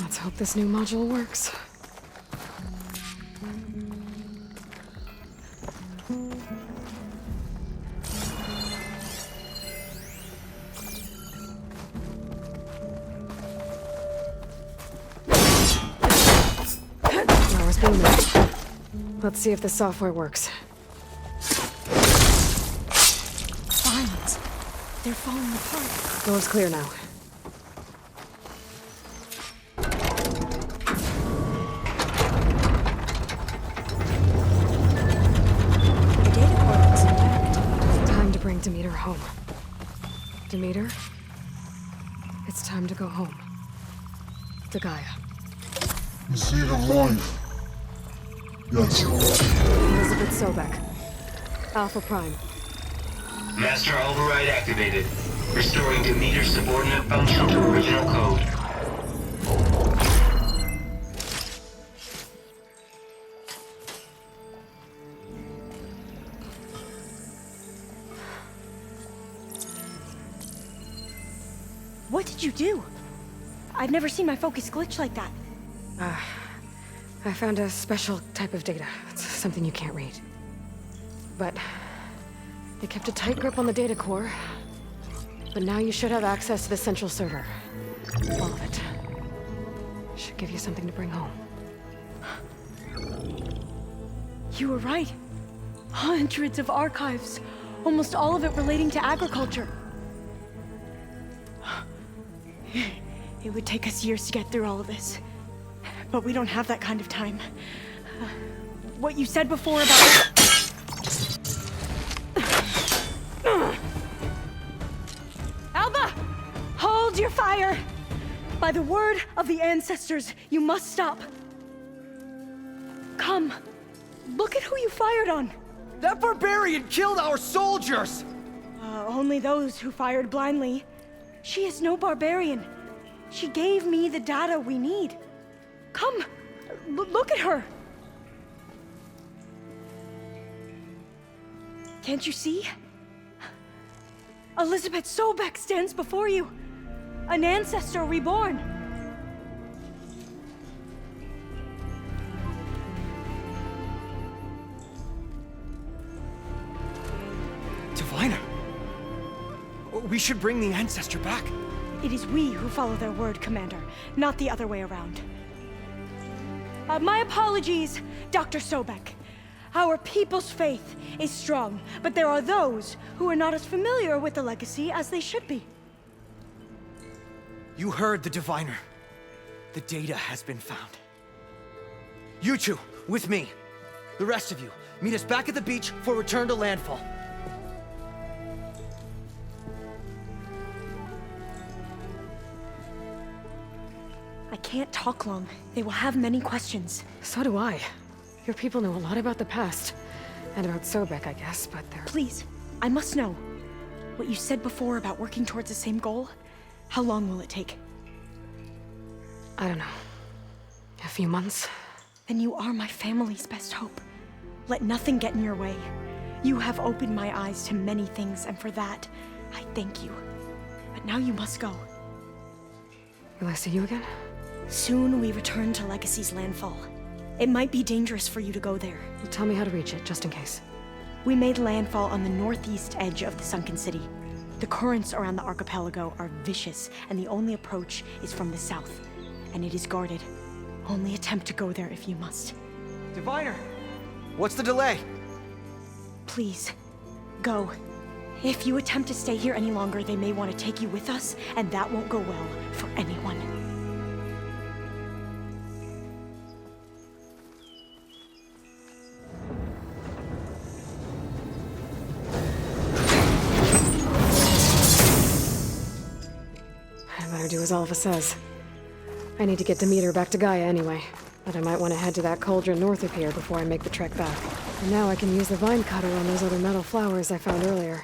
Let's hope this new module works. Power's booming. Let's see if the software works. Vines. They're falling apart. Door's clear now. The data core looks intact. Time to bring Demeter home. Demeter? It's time to go home. To Gaia. The seed of life. Yes. Elizabeth Sobek. Alpha Prime. Master override activated. Restoring Demeter's subordinate function to original code. What did you do? I've never seen my focus glitch like that. I found a special type of data. It's something you can't read. But they kept a tight grip on the data core. But now you should have access to the central server. All of it. Should give you something to bring home. You were right. Hundreds of archives. Almost all of it relating to agriculture. It would take us years to get through all of this. But we don't have that kind of time. What you said before about... Alba! Hold your fire! By the word of the ancestors, you must stop. Come. Look at who you fired on. That barbarian killed our soldiers! Only those who fired blindly. She is no barbarian. She gave me the data we need. Come, look at her. Can't you see? Elizabeth Sobek stands before you. An ancestor reborn. Diviner! We should bring the ancestor back. It is we who follow their word, Commander, not the other way around. My apologies, Dr. Sobek. Our people's faith is strong, but there are those who are not as familiar with the legacy as they should be. You heard the diviner. The data has been found. You two, with me. The rest of you, meet us back at the beach for return to landfall. I can't talk long. They will have many questions. So do I. Your people know a lot about the past. And about Sobek, I guess, but they're... Please, I must know. What you said before about working towards the same goal, how long will it take? I don't know. A few months? Then you are my family's best hope. Let nothing get in your way. You have opened my eyes to many things, and for that, I thank you. But now you must go. Will I see you again? Soon we return to Legacy's landfall. It might be dangerous for you to go there. Well, tell me how to reach it, just in case. We made landfall on the northeast edge of the sunken city. The currents around the archipelago are vicious, and the only approach is from the south. And it is guarded. Only attempt to go there if you must. Diviner! What's the delay? Please, go. If you attempt to stay here any longer, they may want to take you with us, and that won't go well for anyone. I better do as Alpha says. I need to get Demeter back to Gaia anyway, but I might want to head to that cauldron north of here before I make the trek back. And now I can use the vine cutter on those other metal flowers I found earlier.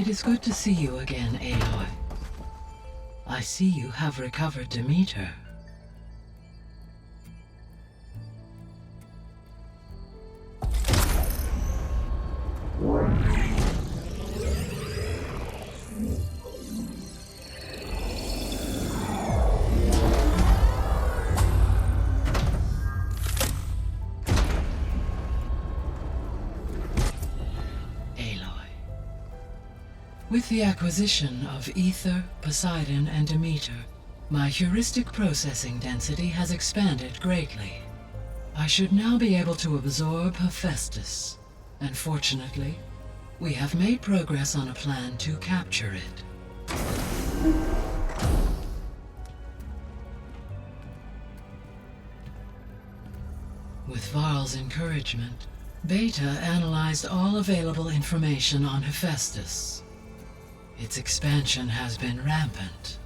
It is good to see you again, Aloy. I see you have recovered Demeter. With the acquisition of Ether, Poseidon, and Demeter, my heuristic processing density has expanded greatly. I should now be able to absorb Hephaestus, and fortunately, we have made progress on a plan to capture it. With Varl's encouragement, Beta analyzed all available information on Hephaestus. Its expansion has been rampant.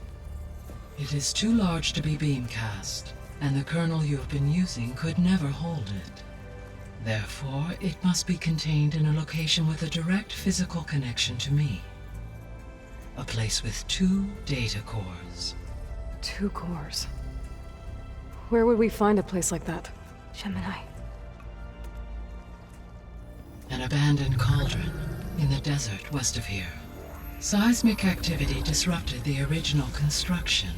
It is too large to be beamcast, and the kernel you've been using could never hold it. Therefore, it must be contained in a location with a direct physical connection to me. A place with 2 data cores. 2 cores. Where would we find a place like that? Gemini. An abandoned cauldron in the desert west of here. Seismic activity disrupted the original construction.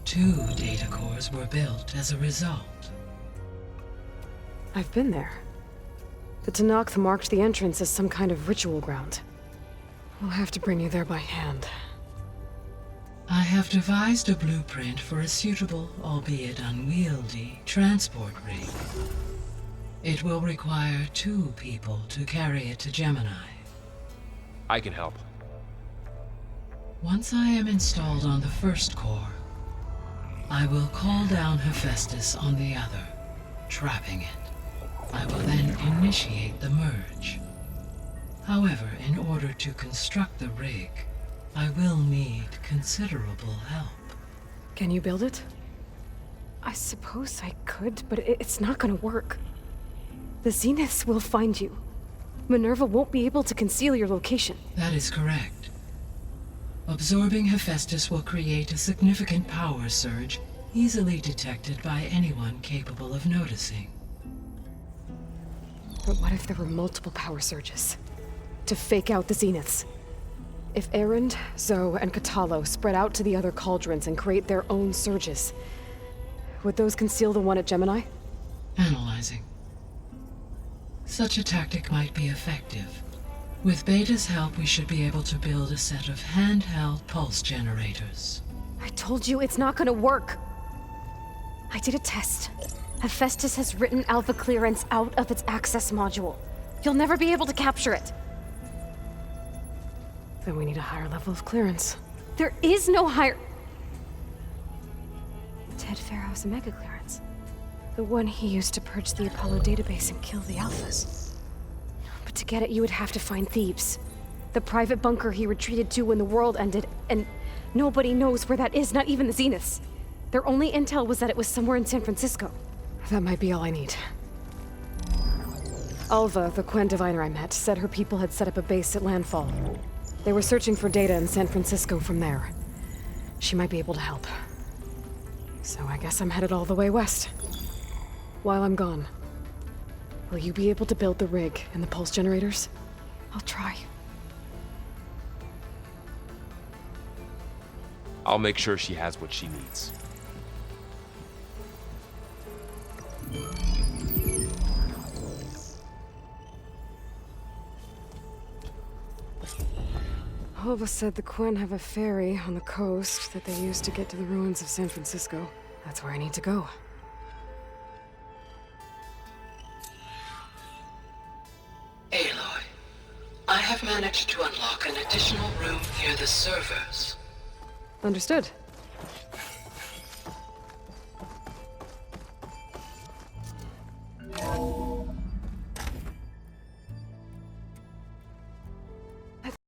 2 data cores were built as a result. I've been there. The Tanakh marked the entrance as some kind of ritual ground. We'll have to bring you there by hand. I have devised a blueprint for a suitable, albeit unwieldy, transport rig. It will require 2 people to carry it to Gemini. I can help. Once I am installed on the first core, I will call down Hephaestus on the other, trapping it. I will then initiate the merge. However, in order to construct the rig, I will need considerable help. Can you build it? I suppose I could, but it's not gonna work. The Zeniths will find you. Minerva won't be able to conceal your location. That is correct. Absorbing Hephaestus will create a significant power surge, easily detected by anyone capable of noticing. But what if there were multiple power surges? To fake out the Zeniths? If Erend, Zoe, and Katalo spread out to the other cauldrons and create their own surges, would those conceal the one at Gemini? Analyzing. Such a tactic might be effective. With Beta's help, we should be able to build a set of handheld pulse generators. I told you it's not gonna work. I did a test. Hephaestus has written alpha clearance out of its access module. You'll never be able to capture it. Then we need a higher level of clearance. There is no higher... Ted Pharaoh's Omega clearance. The one he used to purge the Apollo database and kill the Alphas. But to get it, you would have to find Thebes. The private bunker he retreated to when the world ended, and nobody knows where that is, not even the Zeniths. Their only intel was that it was somewhere in San Francisco. That might be all I need. Alva, the Quen diviner I met, said her people had set up a base at landfall. They were searching for data in San Francisco from there. She might be able to help. So I guess I'm headed all the way west. While I'm gone, will you be able to build the rig and the pulse generators? I'll try. I'll make sure she has what she needs. Alva said the Quen have a ferry on the coast that they use to get to the ruins of San Francisco. That's where I need to go. Aloy, I have managed to unlock an additional room near the servers. Understood.